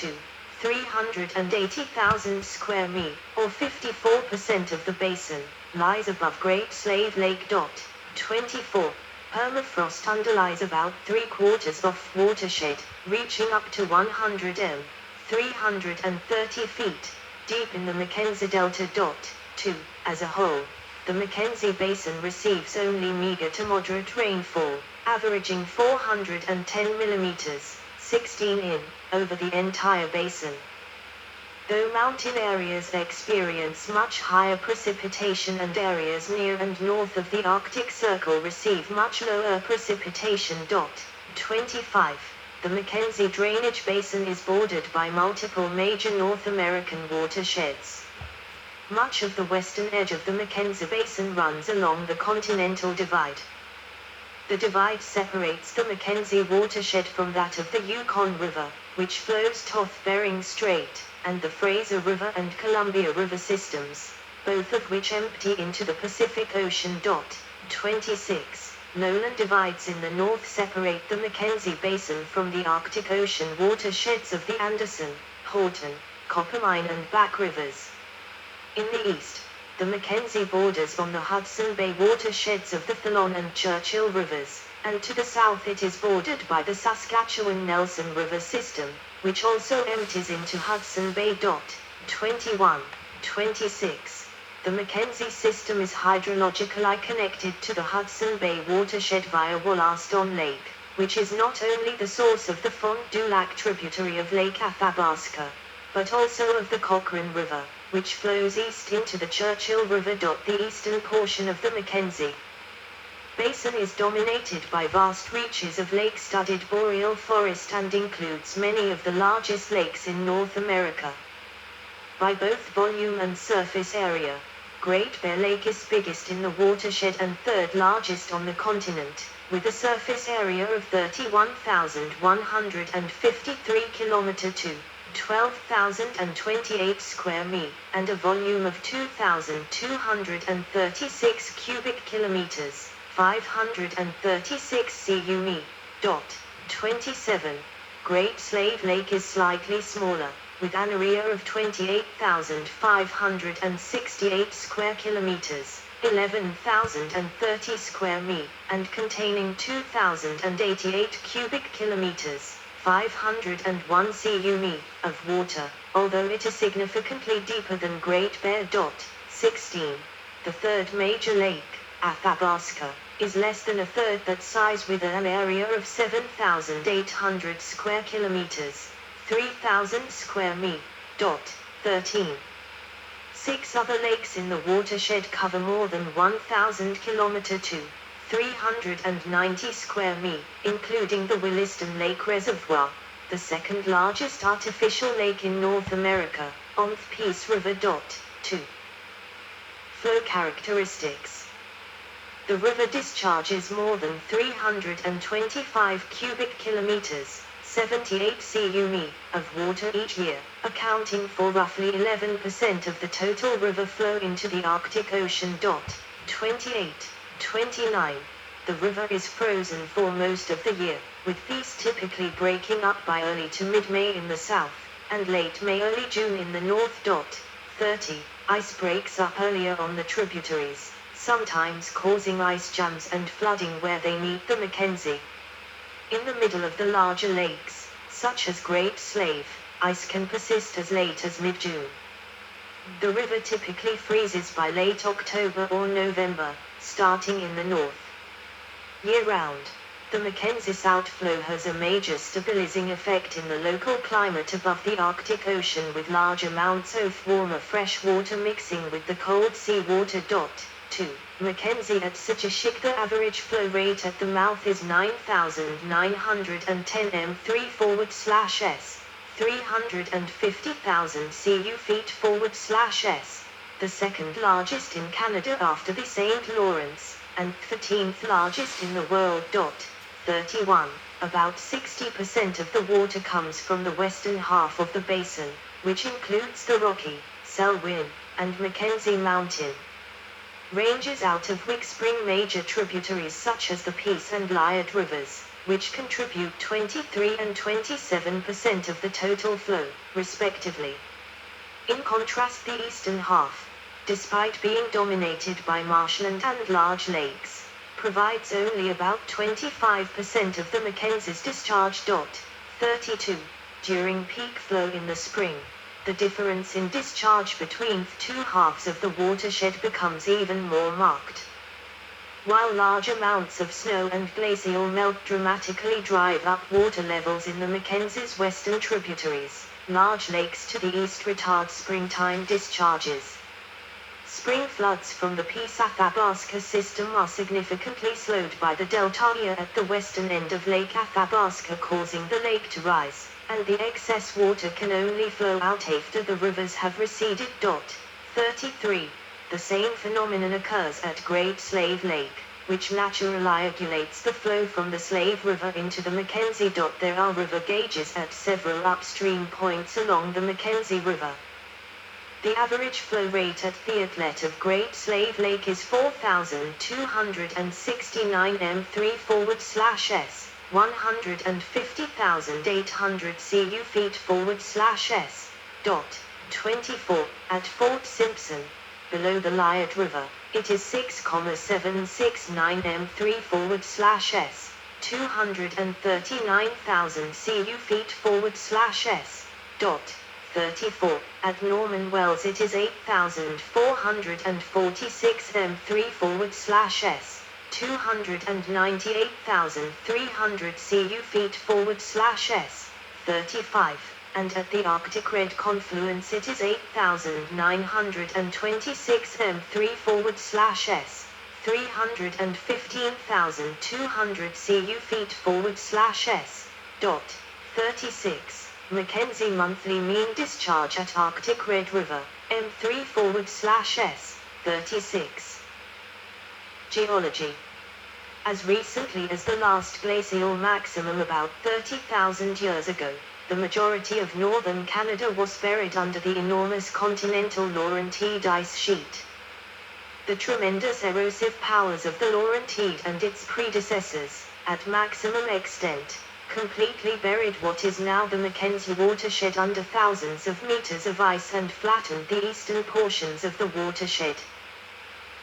2. 380,000 square mi, or 54% of the basin, lies above Great Slave Lake. 24. Permafrost underlies about 3/4 of watershed, reaching up to 100 m. 330 feet, deep in the Mackenzie Delta. 2. As a whole, the Mackenzie Basin receives only meager to moderate rainfall, averaging 410 millimeters, 16 in, over the entire basin. Though mountain areas experience much higher precipitation and areas near and north of the Arctic Circle receive much lower precipitation. 25. The Mackenzie drainage basin is bordered by multiple major North American watersheds. Much of the western edge of the Mackenzie Basin runs along the Continental Divide. The divide separates the Mackenzie watershed from that of the Yukon River, which flows towards Bering Strait, and the Fraser River and Columbia River systems, both of which empty into the Pacific Ocean. 26. Lowland divides in the north separate the Mackenzie Basin from the Arctic Ocean watersheds of the Anderson, Horton, Coppermine and Back Rivers. In the east, the Mackenzie borders on the Hudson Bay watersheds of the Thalon and Churchill Rivers, and to the south it is bordered by the Saskatchewan-Nelson River system, which also empties into Hudson Bay. 21. 26. The Mackenzie system is hydrologically connected to the Hudson Bay watershed via Wollaston Lake, which is not only the source of the Fond du Lac tributary of Lake Athabasca, but also of the Cochrane River, which flows east into the Churchill River. The eastern portion of the Mackenzie Basin is dominated by vast reaches of lake-studded boreal forest and includes many of the largest lakes in North America. By both volume and surface area, Great Bear Lake is biggest in the watershed and third largest on the continent, with a surface area of 31,153 km2, 12,028 square mi, and a volume of 2,236 cubic kilometers, 536 cu mi. 27. Great Slave Lake is slightly smaller, with an area of 28,568 square kilometers, 11,030 square mi, and containing 2,088 cubic kilometers, 501 cu mi, of water, although it is significantly deeper than Great Bear. 16. The third major lake, Athabasca, is less than a third that size with an area of 7,800 square kilometers, 3,000 square mi. 13. 6 other lakes in the watershed cover more than 1,000 km2, 390 square mi, including the Williston Lake Reservoir, the second largest artificial lake in North America, on the Peace River. 2. Flow characteristics. The river discharges more than 325 cubic kilometers, 78 cu mi, of water each year, accounting for roughly 11% of the total river flow into the Arctic Ocean. 28. 29. The river is frozen for most of the year, with peace typically breaking up by early to mid-May in the south, and late May early June in the north. 30. Ice breaks up earlier on the tributaries, sometimes causing ice jams and flooding where they meet the Mackenzie. In the middle of the larger lakes, such as Great Slave, ice can persist as late as mid-June. The river typically freezes by late October or November, starting in the north. Year-round, the Mackenzie's outflow has a major stabilizing effect in the local climate above the Arctic Ocean, with large amounts of warmer fresh water mixing with the cold sea water. 2. Mackenzie at Sachashik. The average flow rate at the mouth is 9,910 m3/s, 350,000 cu ft/s, the second largest in Canada after the St. Lawrence, and 13th largest in the world. 31. About 60% of the water comes from the western half of the basin, which includes the Rocky, Selwyn, and Mackenzie Mountain ranges, out of which spring major tributaries such as the Peace and Liard rivers, which contribute 23 and 27% of the total flow, respectively. In contrast, the eastern half, despite being dominated by marshland and large lakes, provides only about 25% of the Mackenzie's discharge. 32. During peak flow in the spring, the difference in discharge between the two halves of the watershed becomes even more marked. While large amounts of snow and glacial melt dramatically drive up water levels in the Mackenzie's western tributaries, large lakes to the east retard springtime discharges. Spring floods from the Peace Athabasca system are significantly slowed by the delta at the western end of Lake Athabasca, causing the lake to rise, and the excess water can only flow out after the rivers have receded. 33. The same phenomenon occurs at Great Slave Lake, which naturally regulates the flow from the Slave River into the Mackenzie. There are river gauges at several upstream points along the Mackenzie River. The average flow rate at the outlet of Great Slave Lake is 4,269 m3/s, 150,800 cu ft/s. 24. At Fort Simpson, below the Liard River, it is 6,769 m3/s, 239,000 cu ft/s. 34. At Norman Wells it is 8,446 m3/s, 298,300 cu ft/s. 35. And at the Arctic Red Confluence it is 8,926 m3/s, 315,200 cu ft/s. 36. Mackenzie monthly mean discharge at Arctic Red River, m3/s. 36. Geology. As recently as the last glacial maximum about 30,000 years ago, the majority of northern Canada was buried under the enormous continental Laurentide ice sheet. The tremendous erosive powers of the Laurentide and its predecessors, at maximum extent, completely buried what is now the Mackenzie watershed under thousands of meters of ice and flattened the eastern portions of the watershed.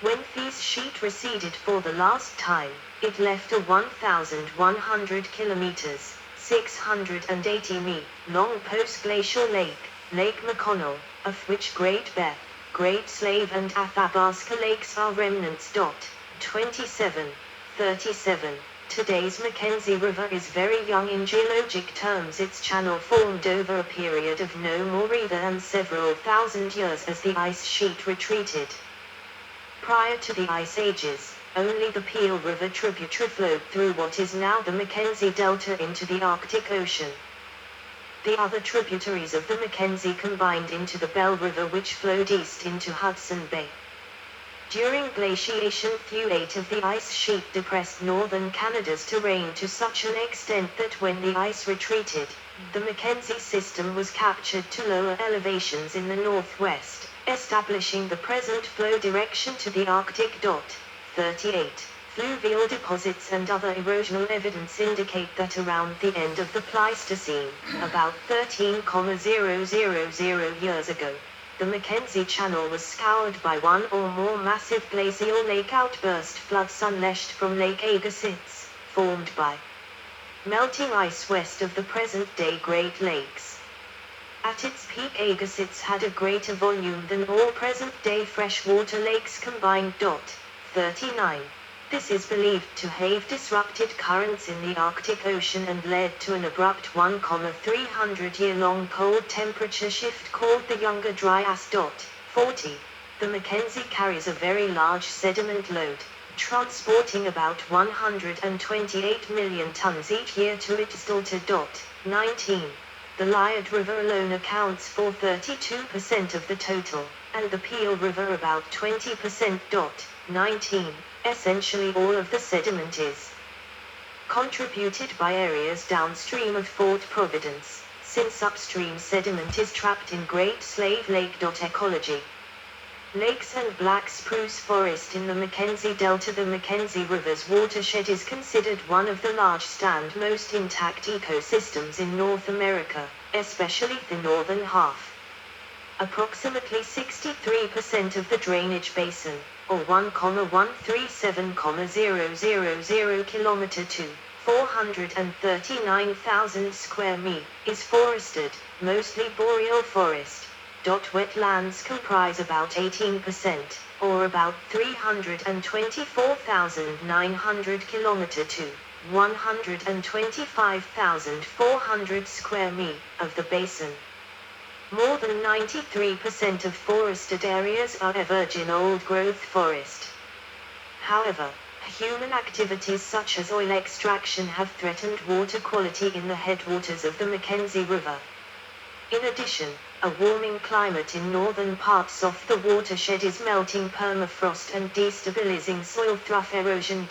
When this sheet receded for the last time, it left a 1,100 kilometers, 680 mi, long post-glacial lake, Lake McConnell, of which Great Bear, Great Slave and Athabasca lakes are remnants. 27. 37. Today's Mackenzie River is very young in geologic terms. Its channel formed over a period of no more than several thousand years as the ice sheet retreated. Prior to the ice ages, only the Peel River tributary flowed through what is now the Mackenzie Delta into the Arctic Ocean. The other tributaries of the Mackenzie combined into the Bell River, which flowed east into Hudson Bay. During glaciation, the weight of the ice sheet depressed northern Canada's terrain to such an extent that when the ice retreated, the Mackenzie system was captured to lower elevations in the northwest, establishing the present flow direction to the Arctic. 38. Fluvial deposits and other erosional evidence indicate that around the end of the Pleistocene, about 13,000 years ago, the Mackenzie Channel was scoured by one or more massive glacial lake outburst floods unleashed from Lake Agassiz, formed by melting ice west of the present-day Great Lakes. At its peak, Agassiz had a greater volume than all present-day freshwater lakes combined. 39. This is believed to have disrupted currents in the Arctic Ocean and led to an abrupt 1,300-year-long cold temperature shift called the Younger Dryas. 40. The Mackenzie carries a very large sediment load, transporting about 128 million tons each year to its delta. 19. The Liard River alone accounts for 32% of the total, and the Peel River about 20%. 19. Essentially all of the sediment is contributed by areas downstream of Fort Providence, since upstream sediment is trapped in Great Slave Lake. Ecology. Lakes and black spruce forest in the Mackenzie Delta. The Mackenzie River's watershed is considered one of the largest and most intact ecosystems in North America, especially the northern half. Approximately 63% of the drainage basin, or 1,137,000 km to 439,000 square mi, is forested, mostly boreal forest. Wetlands comprise about 18%, or about 324,900 km to 125,400 square mi, of the basin. More than 93% of forested areas are a virgin old-growth forest. However, human activities such as oil extraction have threatened water quality in the headwaters of the Mackenzie River. In addition, a warming climate in northern parts of the watershed is melting permafrost and destabilizing soil through erosion.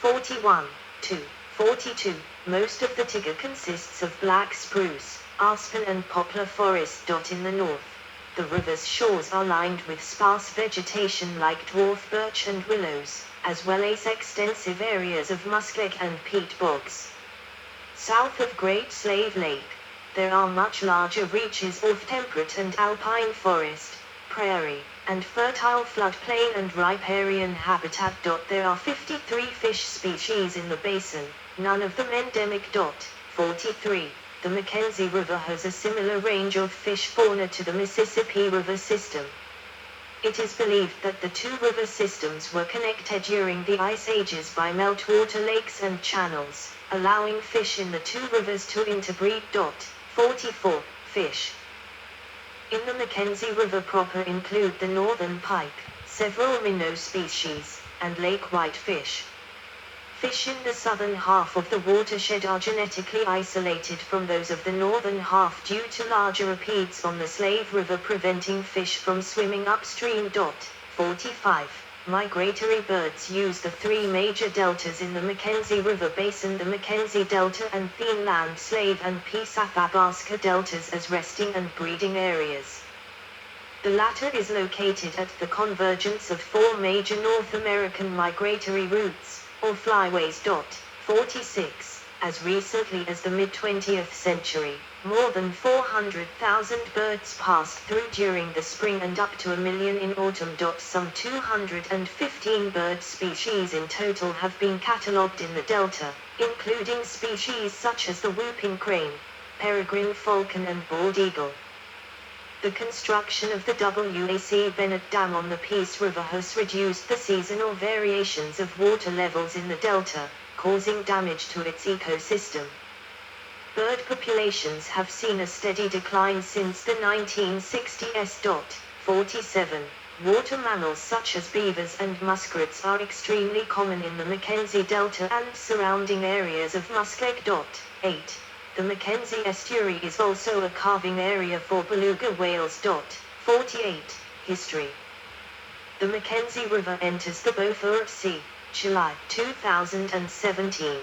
41 to 42. Most of the Tigger consists of black spruce, aspen and poplar forest. In the north, the river's shores are lined with sparse vegetation like dwarf birch and willows, as well as extensive areas of muskeg and peat bogs. South of Great Slave Lake, there are much larger reaches of temperate and alpine forest, prairie, and fertile floodplain and riparian habitat. There are 53 fish species in the basin, none of them endemic. 43. The Mackenzie River has a similar range of fish fauna to the Mississippi River system. It is believed that the two river systems were connected during the ice ages by meltwater lakes and channels, allowing fish in the two rivers to interbreed. 44. Fish in the Mackenzie River proper include the northern pike, several minnow species, and lake whitefish. Fish in the southern half of the watershed are genetically isolated from those of the northern half due to larger rapids on the Slave River preventing fish from swimming upstream. 45. Migratory birds use the three major deltas in the Mackenzie River basin, the Mackenzie Delta and Thinland Slave and Peace Athabasca deltas, as resting and breeding areas. The latter is located at the convergence of four major North American migratory routes, or flyways. 46. As recently as the mid-20th century, more than 400,000 birds passed through during the spring and up to 1 million in autumn. Some 215 bird species in total have been catalogued in the Delta, including species such as the whooping crane, peregrine falcon and bald eagle. The construction of the W.A.C. Bennett Dam on the Peace River has reduced the seasonal variations of water levels in the Delta, causing damage to its ecosystem. Bird populations have seen a steady decline since the 1960s. 47. Water mammals such as beavers and muskrats are extremely common in the Mackenzie Delta and surrounding areas of Muskeg. 8. The Mackenzie estuary is also a calving area for beluga whales. 48. History. The Mackenzie River enters the Beaufort Sea, July 2017.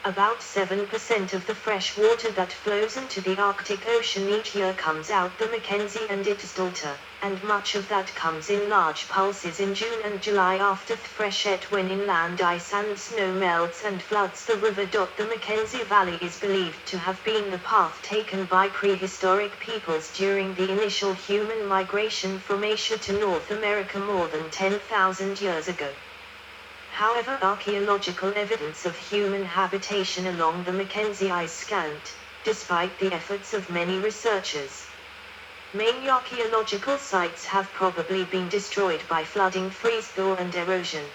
About 7% of the fresh water that flows into the Arctic Ocean each year comes out the Mackenzie and its delta, and much of that comes in large pulses in June and July after the freshet, when inland ice and snow melts and floods the river. The Mackenzie Valley is believed to have been the path taken by prehistoric peoples during the initial human migration from Asia to North America more than 10,000 years ago. However, archaeological evidence of human habitation along the Mackenzie is scant, despite the efforts of many researchers. Main archaeological sites have probably been destroyed by flooding, freeze-thaw and erosion.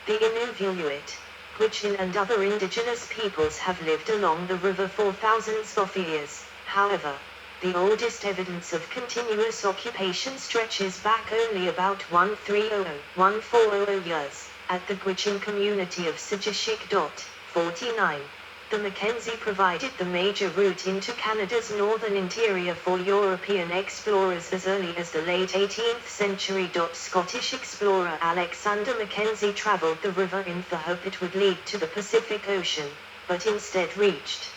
The Inuvialuit, Gwich'in and other indigenous peoples have lived along the river for thousands of years. However, the oldest evidence of continuous occupation stretches back only about 1300–1400 years, at the Gwich'in community of Sejishik. 49. The Mackenzie provided the major route into Canada's northern interior for European explorers as early as the late 18th century. Scottish explorer Alexander Mackenzie travelled the river in the hope it would lead to the Pacific Ocean, but instead reached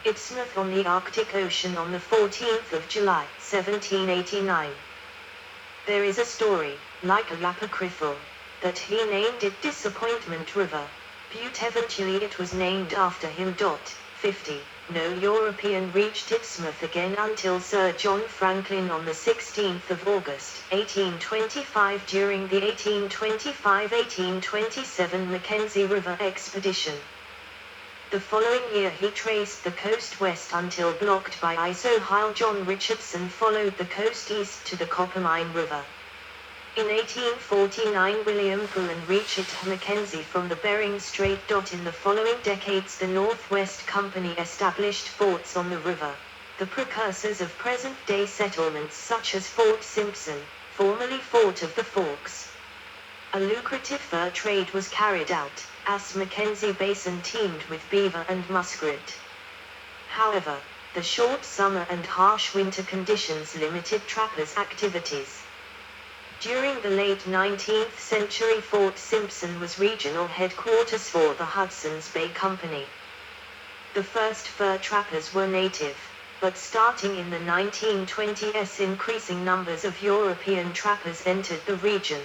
its mouth on the Arctic Ocean on the 14th of July, 1789. There is a story, like a apocryphal, that he named it Disappointment River, but eventually it was named after him. 50. No European reached its mouth again until Sir John Franklin on the 16th of August, 1825 during the 1825-1827 Mackenzie River expedition. The following year he traced the coast west until blocked by ice. While John Richardson followed the coast east to the Coppermine River. In 1849 William Pullen reached Mackenzie from the Bering Strait. In the following decades the Northwest Company established forts on the river, the precursors of present-day settlements such as Fort Simpson, formerly Fort of the Forks. A lucrative fur trade was carried out, as Mackenzie Basin teemed with beaver and muskrat. However, the short summer and harsh winter conditions limited trappers' activities. During the late 19th century Fort Simpson was regional headquarters for the Hudson's Bay Company. The first fur trappers were native, but starting in the 1920s increasing numbers of European trappers entered the region.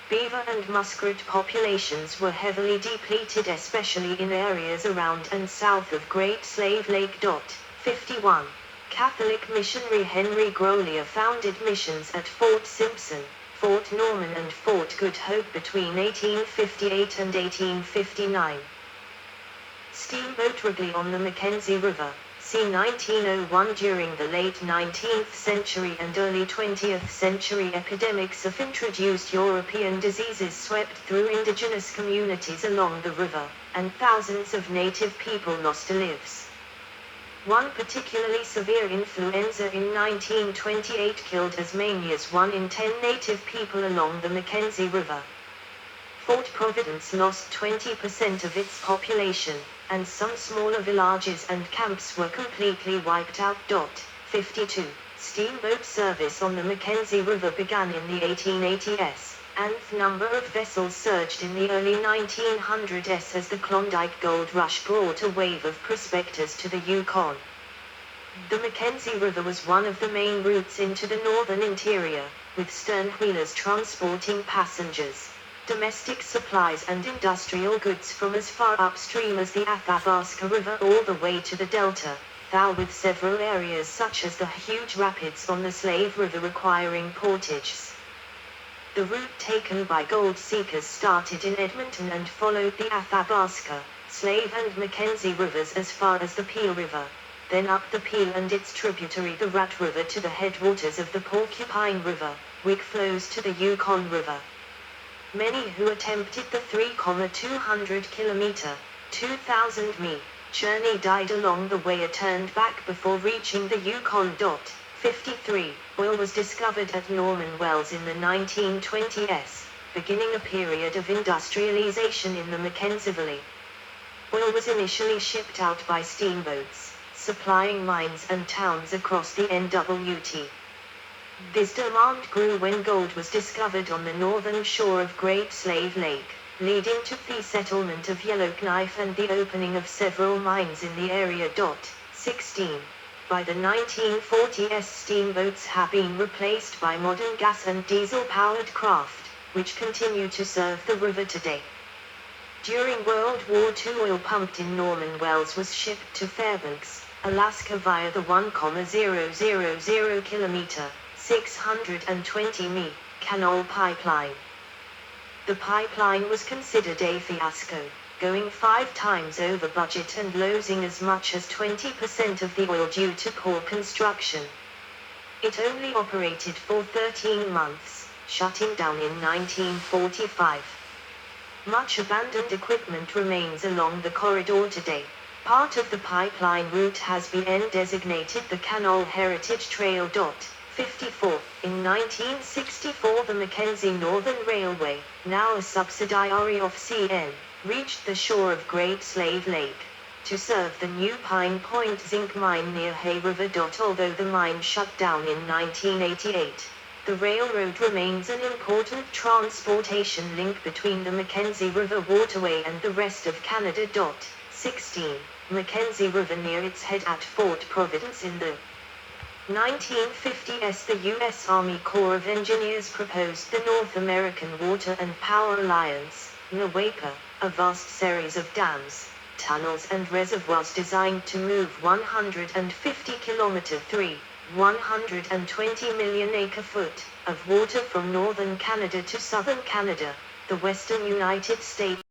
Beaver and muskrat populations were heavily depleted, especially in areas around and south of Great Slave Lake. 51. Catholic missionary Henry Grolier founded missions at Fort Simpson, Fort Norman and Fort Good Hope between 1858 and 1859. Steamboat Wrigley on the Mackenzie River, c. 1901. During the late 19th century and early 20th century epidemics of introduced European diseases swept through indigenous communities along the river, and thousands of native people lost their lives. One particularly severe influenza in 1928 killed as many as 1 in 10 native people along the Mackenzie River. Fort Providence lost 20% of its population, and some smaller villages and camps were completely wiped out. 52. Steamboat service on the Mackenzie River began in the 1880s, and the number of vessels surged in the early 1900s as the Klondike Gold Rush brought a wave of prospectors to the Yukon. The Mackenzie River was one of the main routes into the northern interior, with stern wheelers transporting passengers, domestic supplies and industrial goods from as far upstream as the Athabasca River all the way to the delta, thou with several areas such as the huge rapids on the Slave River requiring portages. The route taken by gold seekers started in Edmonton and followed the Athabasca, Slave and Mackenzie rivers as far as the Peel River, then up the Peel and its tributary the Rat River to the headwaters of the Porcupine River, which flows to the Yukon River. Many who attempted the 3,200 kilometer, 2,000 mi, journey died along the way or turned back before reaching the Yukon. 53. Oil was discovered at Norman Wells in the 1920s, beginning a period of industrialization in the Mackenzie Valley. Oil was initially shipped out by steamboats, supplying mines and towns across the NWT. This demand grew when gold was discovered on the northern shore of Great Slave Lake, leading to the settlement of Yellowknife and the opening of several mines in the area. 16. By the 1940s steamboats have been replaced by modern gas and diesel-powered craft, which continue to serve the river today. During World War II oil pumped in Norman Wells was shipped to Fairbanks, Alaska via the 1,000 kilometer, 620 mi, canal pipeline. The pipeline was considered a fiasco, going 5 times over budget and losing as much as 20% of the oil due to poor construction. It only operated for 13 months, shutting down in 1945. Much abandoned equipment remains along the corridor today. Part of the pipeline route has been designated the Canal Heritage Trail. 54. In 1964 the Mackenzie Northern Railway, now a subsidiary of CN, reached the shore of Great Slave Lake, to serve the new Pine Point zinc mine near Hay River. Although the mine shut down in 1988, the railroad remains an important transportation link between the Mackenzie River waterway and the rest of Canada. 16. Mackenzie River near its head at Fort Providence in the 1950s the U.S. Army Corps of Engineers proposed the North American Water and Power Alliance, NWAPA, a vast series of dams, tunnels and reservoirs designed to move 150 km 120 million acre-foot, of water from northern Canada to southern Canada, the western United States